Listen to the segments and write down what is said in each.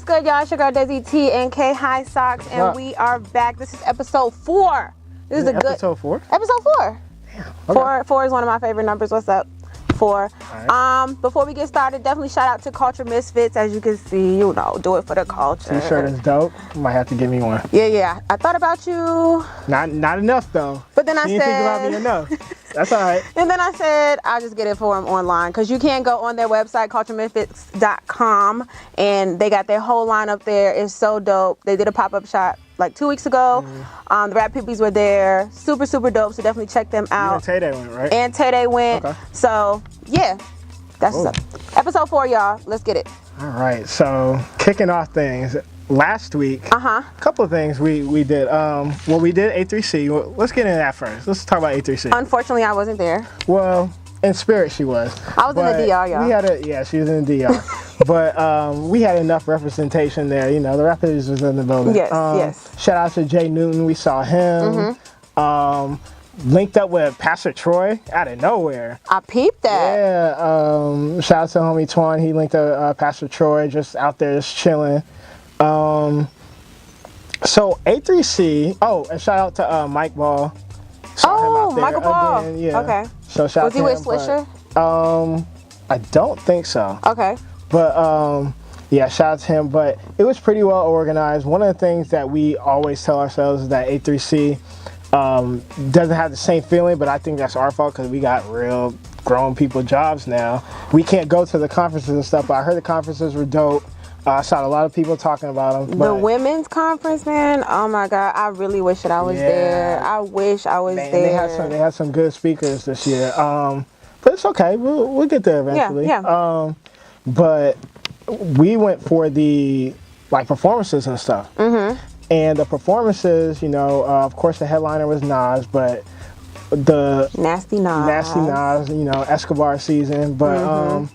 good, y'all? It's your girl Daisy T and K High Socks, and we are back. This is episode 4. This is a good episode 4. Episode 4. Damn. Okay. 4 is one of my favorite numbers. What's up? 4. Right. Before we get started, definitely shout out to Culture Misfits. As you can see, you know, do it for the culture. T-shirt is dope. Might have to give me one. Yeah. I thought about you. Not enough though. But then I said, you didn't think about me enough. That's all right. And then I said, I'll just get it for them online, because you can go on their website, culturemisfits.com, and they got their whole line up there. It's so dope. They did a pop-up shop like 2 weeks ago. The Rap Hippies were there. Super dope. So definitely check them out. And Tay went, right? And Tay went. Okay. So yeah, that's what's up. Episode 4, y'all. Let's get it. All right. So kicking off things. Last week, a couple of things we did. Well, we did A3c. Well, let's get into that first. Let's talk about A3c. Unfortunately, I wasn't there. Well, in spirit, she was. I was in the DR, y'all. She was in the DR. But we had enough representation there. You know, the Rap Hippies was in the building. Yes. Shout out to Jay Newton. We saw him. Linked up with Pastor Troy out of nowhere. I peeped that. Yeah. Shout out to homie Twan. He linked up Pastor Troy, just out there just chilling. So A3c. Oh, and shout out to Mike Ball. Saw him out there Michael Ball. Again, yeah. Okay. So shout was out to he with Swisher? I don't think so. Okay. But yeah, shout out to him. But it was pretty well organized. One of the things that we always tell ourselves is that A3c doesn't have the same feeling, but I think that's our fault because we got real grown people jobs now. We can't go to the conferences and stuff, but I heard the conferences were dope. I saw a lot of people talking about them. The women's conference, man. Oh my God, I really wish that I was there. I wish I was there. They had some good speakers this year. But it's okay. We'll get there eventually. Yeah. But we went for the performances and stuff. And the performances, you know, of course the headliner was Nas, but the Nasty Nas, you know, Escobar season. But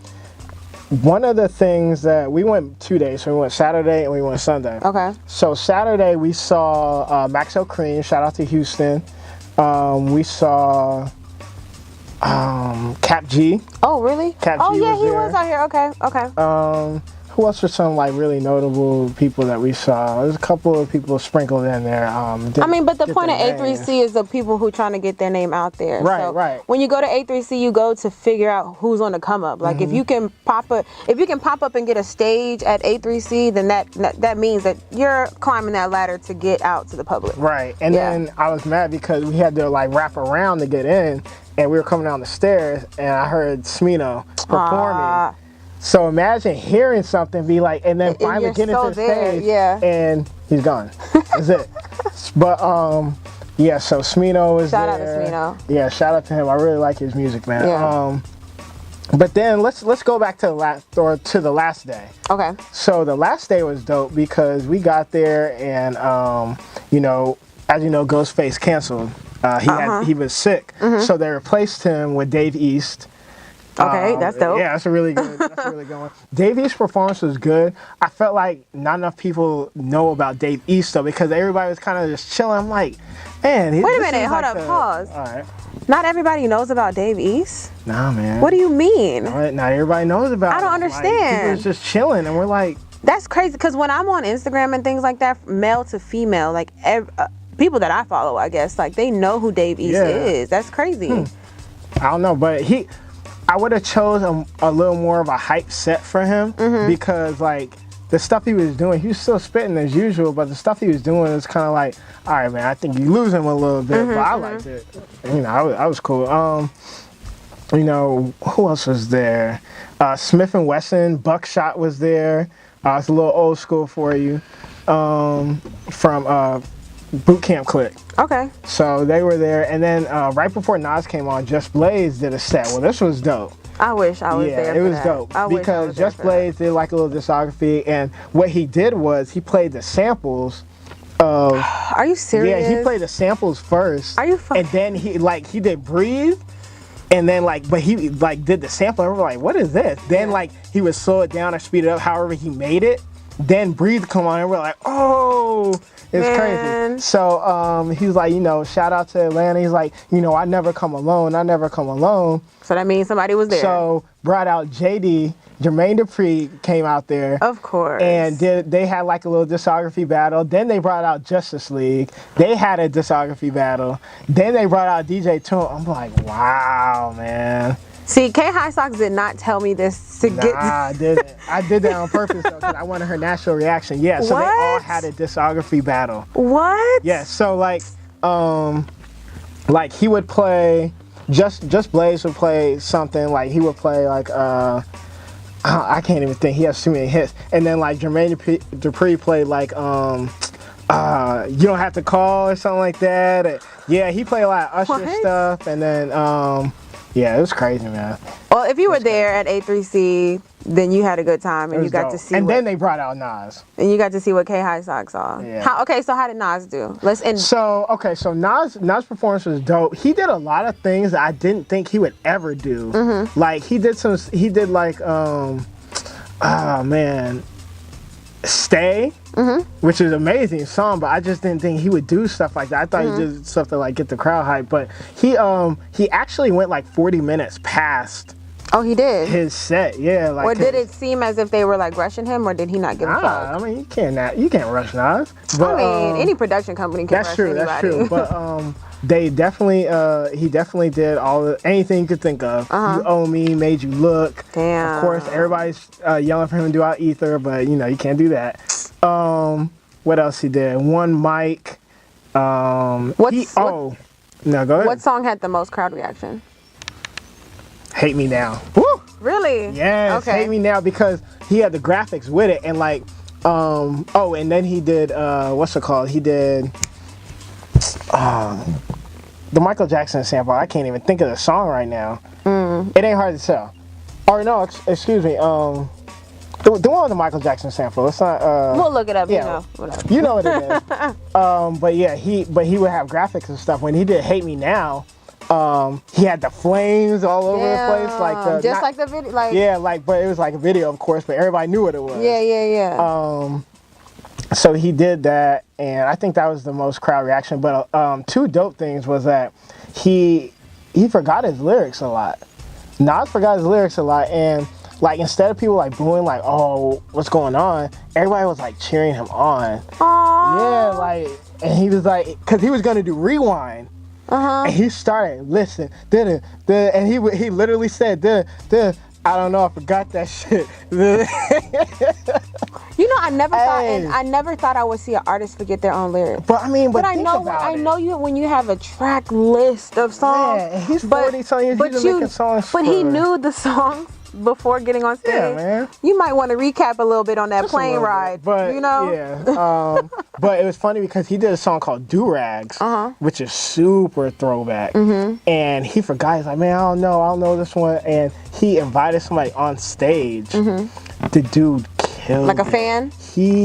one of the things that we went 2 days, so we went Saturday and we went Sunday. Okay. So Saturday we saw Maxo Cream, shout out to Houston. We saw Cap G. Oh really? Cap G he there. was out here. Okay. Who else were some really notable people that we saw? There's a couple of people sprinkled in there. But the point of A3c is the people who trying to get their name out there. Right. When you go to A3c, you go to figure out who's on the come up. Like if you can pop up and get a stage at A3c, then that means that you're climbing that ladder to get out to the public. Right. And then I was mad because we had to wrap around to get in, and we were coming down the stairs, and I heard Smino performing. So imagine hearing something be like, and then finally getting to the stage, and he's gone. That's it. But yeah. So Smino was shout there. Shout out to Smino. Yeah, shout out to him. I really like his music, man. Yeah. But then let's go back to the last day. Okay. So the last day was dope because we got there, and you know, as you know, Ghostface canceled. He was sick, so they replaced him with Dave East. Okay, that's dope. Yeah, that's a really good one. Dave East's performance was good. I felt like not enough people know about Dave East though, because everybody was kind of just chilling. I'm like, man. Wait a minute, hold up, pause. All right. Not everybody knows about Dave East? Nah, man. What do you mean? Not everybody knows about him. I don't understand. People was just chilling, and we're like. That's crazy, because when I'm on Instagram and things like that, male to female, people that I follow, I guess, they know who Dave East is. That's crazy. I don't know, but I would have chose a little more of a hype set for him because the stuff he was doing, he was still spitting as usual, but the stuff he was doing was kind of like, all right, man, I think you lose him a little bit, but I liked it. You know, I was cool. You know, who else was there? Smith & Wesson, Buckshot was there. It's a little old school for you. From Boot Camp Click. Okay. So they were there, and then right before Nas came on, Just Blaze did a set. Well, this was dope. I wish I was there. Yeah, it was dope because Just Blaze did a little discography, and what he did was he played the samples of. Are you serious? Yeah, he played the samples first. Are you fucking? And then he did Breathe. And then but he did the sample, and we're like, what is this? Then he would slow it down or speed it up, however he made it. Then Breathe come on, and we're like, oh. It's crazy. So he was like, you know, shout out to Atlanta. He's like, you know, I never come alone. So that means somebody was there. So brought out JD. Jermaine Dupri came out there. Of course. And they had like a little discography battle. Then they brought out Justice League. They had a discography battle. Then they brought out DJ Toon. I'm like, wow, man. See, K High Socks did not tell me this to get. I didn't. I did that on purpose though, because I wanted her natural reaction. Yeah, so they all had a discography battle. What? Yeah, so like he would play, just Blaze would play something, like he would play like, I can't even think, he has too many hits. And then like Jermaine Dupri played like, You Don't Have to Call or something like that. Yeah, he played a lot of Usher stuff, and then, yeah, it was crazy, man. Well, if you were there at A3c, then you had a good time, and you got to see. And then they brought out Nas. And you got to see what K High Socks saw. Yeah. Okay, so how did Nas do? Let's end. So Nas' performance was dope. He did a lot of things that I didn't think he would ever do. Mm-hmm. Like he did like Stay, which is an amazing song, but I just didn't think he would do stuff like that. I thought he did stuff to like get the crowd hype, but he actually went like 40 minutes past. Oh, he did? His set, yeah. Like, or did it seem as if they were like rushing him, or did he not give a fuck? I mean, you can't rush Nas. But, I mean, any production company can rush anybody. That's true. But he definitely did anything you could think of. You Owe Me, Made You Look. Damn. Of course, everybody's yelling for him to do out Ether, but you can't do that. What else he did? One Mic. No, go ahead. What song had the most crowd reaction? Hate Me Now. Woo! Really? Yes, okay. Hate Me Now, because he had the graphics with it, and like, and then he did, what's it called? He did, the Michael Jackson sample. I can't even think of the song right now. It Ain't Hard to Tell. Or no, excuse me, the one with the Michael Jackson sample. It's not, we'll look it up, yeah, whatever. You know what it is. But yeah, he would have graphics and stuff. When he did Hate Me Now, he had the flames all over the place, like like the video, like but it was like a video, of course, but everybody knew what it was. Yeah. So he did that, and I think that was the most crowd reaction. But two dope things was that he forgot his lyrics a lot. Nas forgot his lyrics a lot, and like instead of people like booing, like, oh, what's going on, everybody was like cheering him on. Aww. Yeah, like, and he was like, because he was gonna do Rewind. And he started listening, and he literally said, I don't know, I forgot that shit. I never thought I would see an artist forget their own lyrics. But I mean, I know you when you have a track list of songs. Yeah, he's 40, so he's making songs. But he knew the songs before getting on stage. Yeah, man. You might want to recap a little bit on that Just plane ride. But yeah, but it was funny because he did a song called Do Rags, which is super throwback. And he forgot. He's like, man, I don't know this one. And he invited somebody on stage. The dude killed like a it. fan.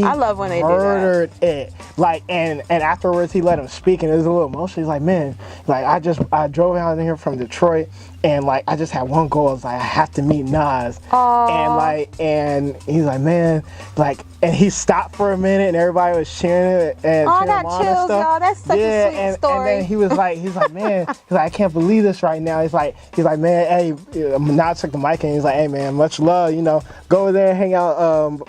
I love when they murdered it. Like, and afterwards he let him speak, and it was a little emotional. He's like, man, like I drove out here from Detroit, and like I just had one goal. It's like I have to meet Nas. Aww. And he's like, man, like, and he stopped for a minute, and everybody was cheering it and cheering I got him on chills, and stuff. y'all. That's such a sweet story. And then he was like, man, he's like, I can't believe this right now. He's like, man, hey, Nas took the mic, and he's like, hey, man, much love, go over there and hang out,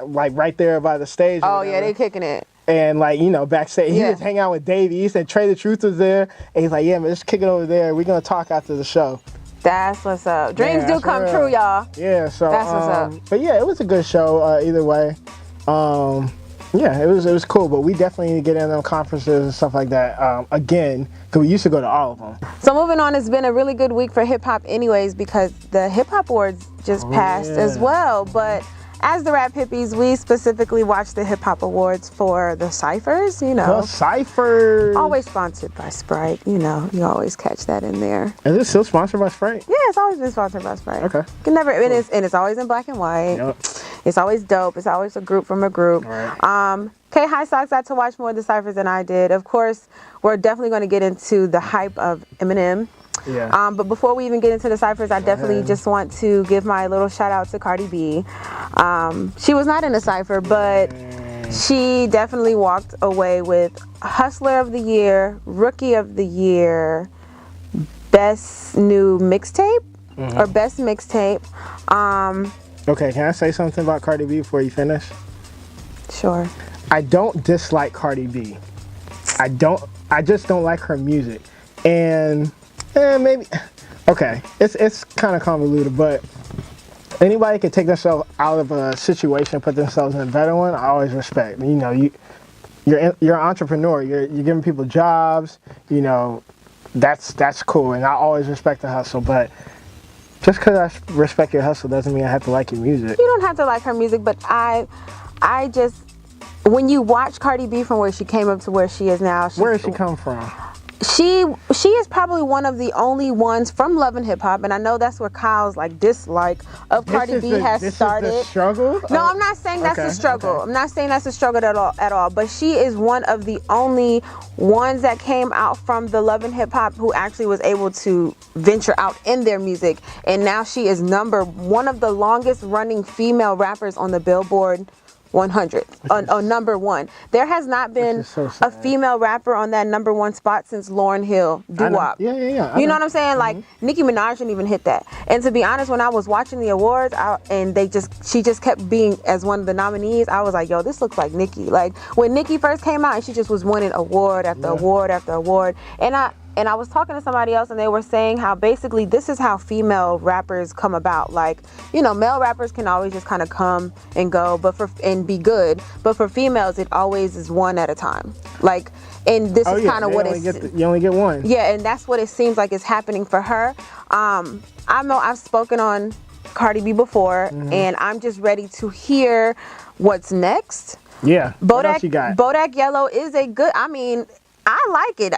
like right there by the stage. Oh yeah, they kicking it. And like, backstage, he was hanging out with Davey. He said Trey the Truth was there, and he's like, yeah, man, just kick it over there. We're gonna talk after the show. That's what's up. Dreams do come true, y'all. Yeah, so that's what's up. But yeah, it was a good show. Either way, yeah, it was cool. But we definitely need to get in them conferences and stuff like that again, because we used to go to all of them. So moving on, it's been a really good week for hip hop, anyways, because the Hip Hop Awards just passed as well. But as the Rap Hippies, we specifically watched the Hip Hop Awards for the Cyphers, The Cyphers. Always sponsored by Sprite, you always catch that in there. Is it still sponsored by Sprite? Yeah, it's always been sponsored by Sprite. Okay. You can never, cool. and it's always in black and white. Yep. It's always dope. It's always a group from a group. Right. K High Socks got to watch more of the Cyphers than I did. Of course, we're definitely going to get into the hype of Eminem. Yeah. But before we even get into the Cyphers, I definitely just want to give my little shout out to Cardi B. She was not in the Cypher, but she definitely walked away with Hustler of the Year, Rookie of the Year, Best New Mixtape. or best mixtape. Okay, can I say something about Cardi B before you finish? Sure. I don't dislike Cardi B. I just don't like her music. And maybe, okay, it's kind of convoluted, but anybody can take themselves out of a situation and put themselves in a better one. I always respect. You know, you're an entrepreneur. You're giving people jobs. You know, that's cool, and I always respect the hustle. But just because I respect your hustle doesn't mean I have to like your music. You don't have to like her music, but I just, when you watch Cardi B from where she came up to where she is now, Where did she come from? She is probably one of the only ones from Love and Hip Hop, and I know that's where Kyle's like dislike of Cardi B has started. This is the struggle? No, I'm not saying that's the struggle. Okay. I'm not saying that's the struggle at all. But she is one of the only ones that came out from the Love and Hip Hop who actually was able to venture out in their music, and now she is one of the longest running female rappers on the Billboard 100, number one. There has not been a female rapper on that number one spot since Lauryn Hill, Doo-Wop. Yeah. You know what I'm saying? Like, Nicki Minaj didn't even hit that. And to be honest, when I was watching the awards, she just kept being as one of the nominees, I was like, yo, this looks like Nicki. Like, when Nicki first came out, and she just was winning award after award after award. And I was talking to somebody else, and they were saying how basically this is how female rappers come about. Like, you know, male rappers can always just kind of come and go, and be good. But for females, it always is one at a time. Like, and this is kind of what you only get one. Yeah, and that's what it seems like is happening for her. I know I've spoken on Cardi B before, and I'm just ready to hear what's next. Yeah. What else you got? Bodak Yellow is a good. I mean, I like it.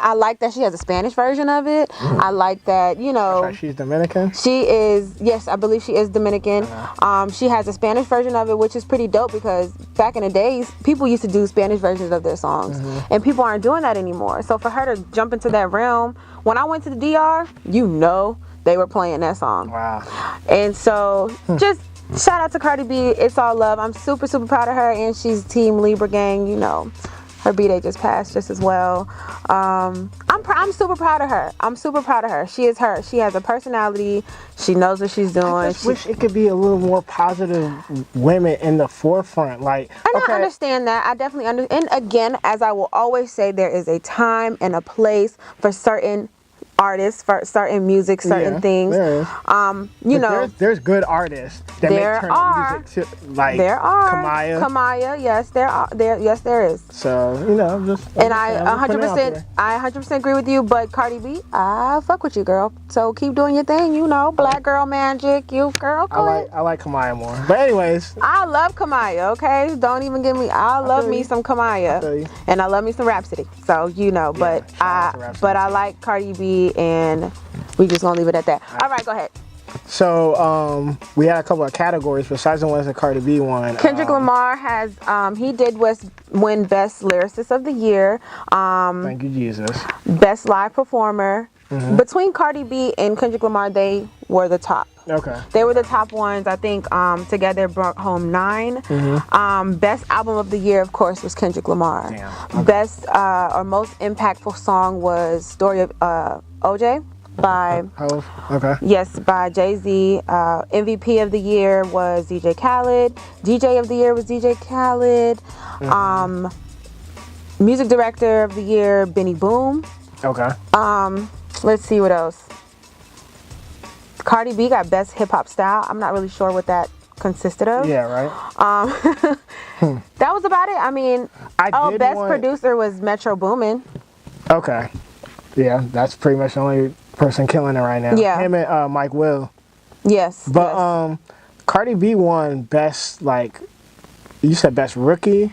I like that she has a Spanish version of it. I like that, you know. Sorry, she's Dominican? She is, yes, I believe she is Dominican. She has a Spanish version of it, which is pretty dope because back in the days, people used to do Spanish versions of their songs. And people aren't doing that anymore. So for her to jump into that realm, when I went to the DR, you know they were playing that song. Wow. And so just shout out to Cardi B. It's all love. I'm super, super proud of her. And she's Team Libra Gang, you know. Her B-Day just passed just as well. I'm super proud of her. I'm super proud of her. She is her. She has a personality. She knows what she's doing. I just wish it could be a little more positive women in the forefront. Like, I understand that. I definitely understand. And again, as I will always say, there is a time and a place for certain artists, for certain music, certain things. There is. You know, there's good artists that make turn music to, like, there are Kamaya. Yes, there is. So, you know, just and I 100% agree with you. But Cardi B, I fuck with you, girl. So keep doing your thing. You know, black girl magic. You girl. I like Kamaya more. But anyways, I love Kamaya. Okay, don't even give me. I love me some Kamaya, and I love me some Rhapsody. So you know, but I like Cardi B. And we just gonna leave it at that. All right, go ahead. So we had a couple of categories besides the ones that Cardi B won. Kendrick Lamar has he did win Best Lyricist of the Year. Thank you, Jesus. Best Live Performer. Between Cardi B and Kendrick Lamar, they were the top. Okay. They were the top ones. I think together brought home 9. Best Album of the Year, of course, was Kendrick Lamar. Damn. Okay. Best or most impactful song was Story of OJ by by Jay-Z. MVP of the year was DJ Khaled. DJ of the year was DJ Khaled. Music Director of the year, Benny Boom. Okay. Let's see what else. Cardi B got Best Hip Hop Style. I'm not really sure what that consisted of. Yeah, right. That was about it. I mean, Best Producer was Metro Boomin. Okay. Yeah, that's pretty much the only person killing it right now. Yeah. Him and Mike Will. Yes. But Cardi B won Best, like, you said Best Rookie.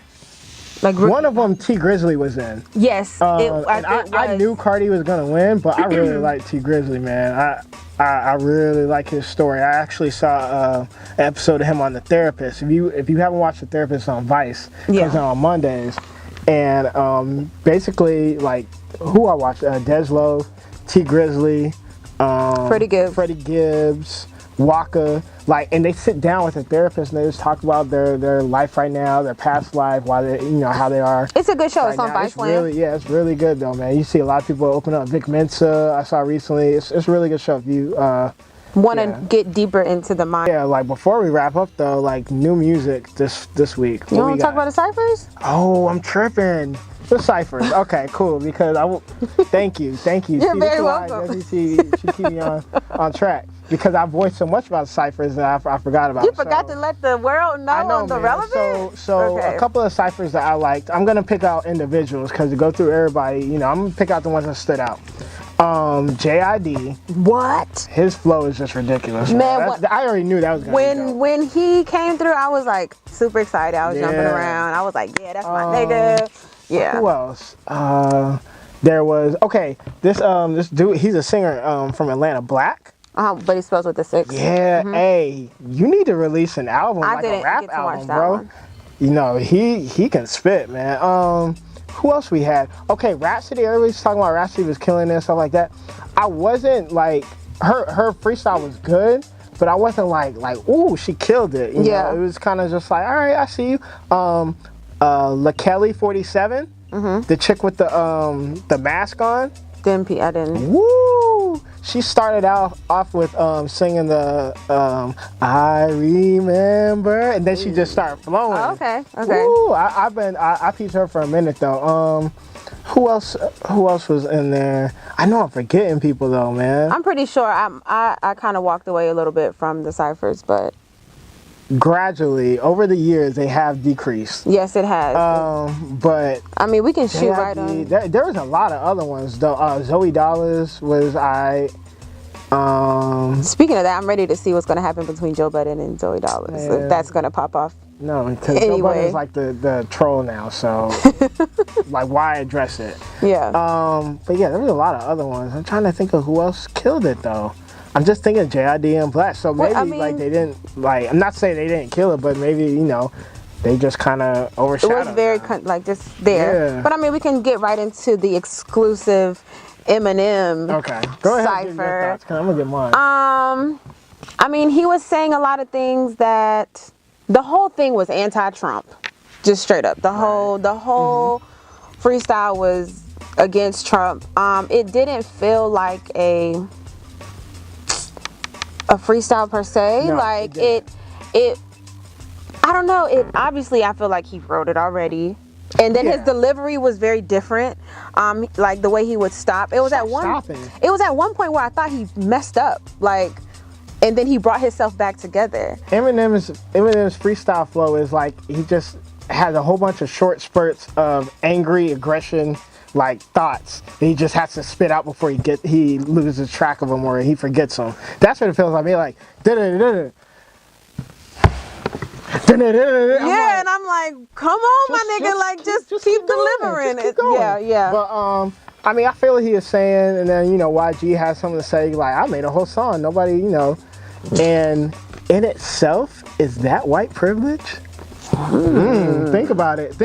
Like one of them, T Grizzly was in. Yes. I knew Cardi was gonna win, but I really like T Grizzly, man. I really like his story. I actually saw an episode of him on The Therapist. If you haven't watched The Therapist on Vice, it comes out on Mondays. And basically, like, who I watched, Deslo, T Grizzly, Freddie Gibbs, Waka, like, and they sit down with a therapist and they just talk about their life right now, their past life, why they, you know, how they are. It's a good show. It's on Vice Land. It's really good though, man. You see a lot of people open up. Vic Mensa, I saw recently. It's a really good show. want to get deeper into the mind. Yeah, like before we wrap up though, like new music this week. You want to talk about the Cyphers? Oh, I'm tripping. The Cyphers. Okay, cool. Because thank you. You're very welcome. She keep me on track because I voiced so much about Cyphers that I forgot about. You forgot to let the world know the relevant. So a couple of Cyphers that I liked. I'm gonna pick out individuals because to go through everybody, I'm gonna pick out the ones that stood out. JID. What? His flow is just ridiculous. Man, I already knew that was gonna be when he came through, I was like super excited. I was jumping around. I was like, yeah, that's my nigga. Yeah. Who else? There was this dude. He's a singer from Atlanta, Black. But he spells with a 6. Yeah. Hey, you need to release an album, I like didn't a rap get to watch album, that bro. one. He can spit, man. Who else we had? Okay, Rhapsody. Everybody's talking about Rhapsody was killing it and stuff like that. I wasn't like her freestyle was good, but I wasn't like ooh, she killed it. You know? It was kind of just like, all right, I see you. LaKelly 47, the chick with the mask on. I didn't. Woo! She started off with singing the I remember, and then she just started flowing. Oh, okay. Woo! I peeped her for a minute though. Who else was in there? I know I'm forgetting people though, man. I'm pretty sure I kind of walked away a little bit from the Cyphers, but gradually over the years they have decreased. Yes, it has. But I mean, we can shoot right on. There was a lot of other ones though. Zoe Dollars was Speaking of that, I'm ready to see what's going to happen between Joe Budden and Zoe Dollars. Yeah. If that's going to pop off. No, because Joe Budden's like the troll now, so like why address it? Yeah. But yeah, there was a lot of other ones. I'm trying to think of who else killed it though. I'm just thinking JID and Black. So maybe like they didn't like. I'm not saying they didn't kill it, but maybe they just kind of overshadowed. It was very like just there. Yeah. But I mean, we can get right into the exclusive Eminem. Okay, go ahead. Cypher. I'm gonna get mine. I mean, he was saying a lot of things that the whole thing was anti-Trump, just straight up. The whole freestyle was against Trump. It didn't feel like a freestyle per se. No, like it I don't know, it obviously I feel like he wrote it already. And then his delivery was very different. Like the way he would stop. It was at one point where I thought he messed up. Like, and then he brought himself back together. Eminem's freestyle flow is like he just has a whole bunch of short spurts of angry aggression, like thoughts that he just has to spit out before he loses track of them or he forgets them. That's what it feels like. Me like and I'm like, come on, my nigga, like just keep delivering it. Yeah. But I mean, I feel what he is saying, and then YG has something to say. Like, I made a whole song, nobody, and in itself, is that white privilege? Think about it,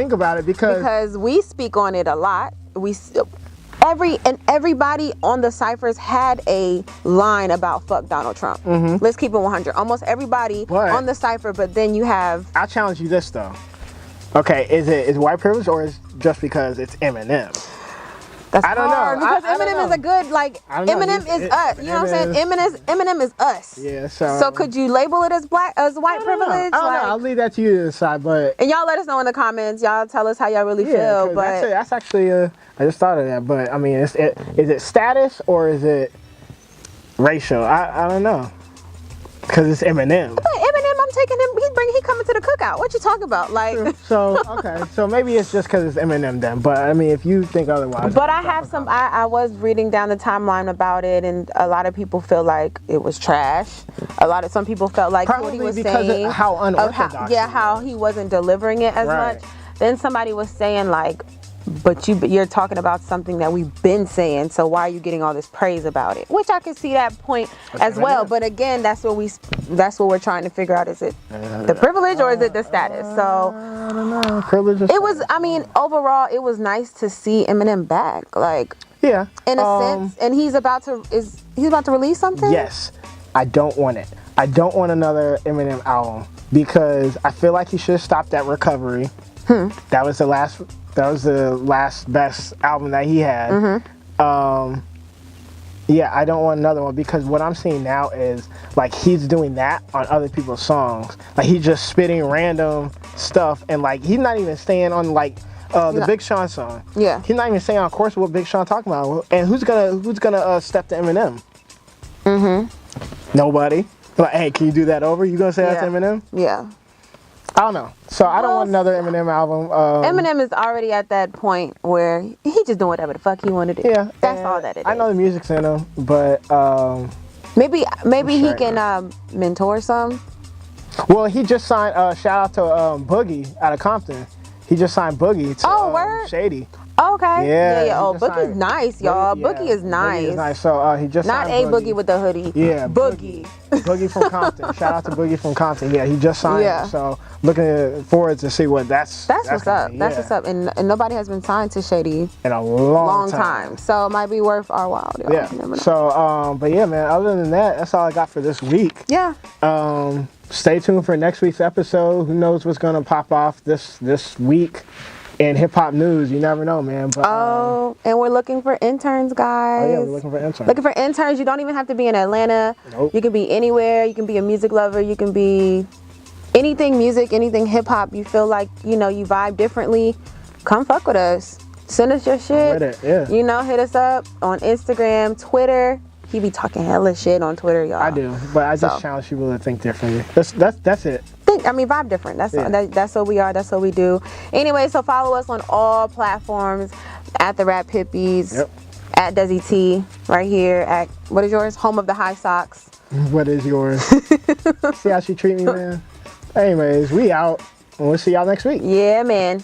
because we speak on it a lot. Everybody on the Cyphers had a line about fuck Donald Trump. Let's keep it 100. Almost everybody on the Cypher, but then you have. I'll challenge you this though. Okay, is white privilege or is just because it's Eminem? That's hard because Eminem is a good Eminem is us. You know what I'm saying? Eminem is us. Yeah. So could you label it as white privilege? I don't know. I'll leave that to you to decide. But and y'all let us know in the comments. Y'all tell us how y'all really feel. But that's actually I just thought of that. But I mean, is it status or is it racial? I don't know. Because it's Eminem. But Eminem, I'm taking him. He coming to the cookout. What you talking about? Like. So okay. So maybe it's just because it's Eminem then. But I mean, if you think otherwise. But I have some. I was reading down the timeline about it, and a lot of people feel like it was trash. Some people felt like probably what he was because saying. Of how unorthodox. How he wasn't delivering it as much. Then somebody was saying like, but you're talking about something that we've been saying, so why are you getting all this praise about it? Which I can see that point as well. But again, that's what we're trying to figure out. Is it the privilege or is it the status? So I don't know. Privilege. I mean, overall, it was nice to see Eminem back. Like, yeah, in a sense, and he's about to release something. Yes, I don't want it. I don't want another Eminem album because I feel like he should have stopped at Recovery. That was the last best album that he had. Yeah, I don't want another one because what I'm seeing now is like he's doing that on other people's songs. Like he's just spitting random stuff and like he's not even staying on like the Big Sean song. Yeah. He's not even staying on course with what Big Sean talking about. And who's gonna step to Eminem? Nobody. Like, hey, can you do that over? You gonna say that to Eminem? Yeah. I don't know. So I don't want another Eminem album. Eminem is already at that point where he just doing whatever the fuck he want to do. Yeah. That's all that it is. I know the music's in him, but maybe he sure. can mentor some. well, he just signed. Shout out to Boogie out of Compton. He just signed Boogie to word? Shady. Okay. Yeah, Oh, he just Boogie's signed- nice, y'all. Boogie, Boogie is nice. Boogie is nice. So he just Not signed a Boogie with the hoodie. Yeah, Boogie. Boogie from Compton. Shout out to Boogie from Compton. Yeah, he just signed. Yeah. So looking forward to see what that's That's what's up. be. That's Yeah. what's up. And nobody has been signed to Shady In a long time. So it might be worth our while. Y'all. Yeah. You never know. So but yeah, man. Other than that, that's all I got for this week. Yeah. Stay tuned for next week's episode. Who knows what's gonna pop off this week in hip hop news? You never know, man. But And we're looking for interns, guys. oh yeah, we're looking for interns. Looking for interns. You don't even have to be in Atlanta. Nope. You can be anywhere. You can be a music lover. You can be anything music, anything hip hop. You feel like, you vibe differently. Come fuck with us. Send us your shit. with it, yeah. Hit us up on Instagram, Twitter. He be talking hella shit on Twitter, y'all. I do, but I just challenge people to think differently. That's it. Vibe different. That's that's what we are. That's what we do. Anyway, so follow us on all platforms at the Rap Hippies. Yep. At Desi T, right here at, what is yours? Home of the High Socks. What is yours? See how she treat me, man? Anyways, we out. And we'll see y'all next week. Yeah, man.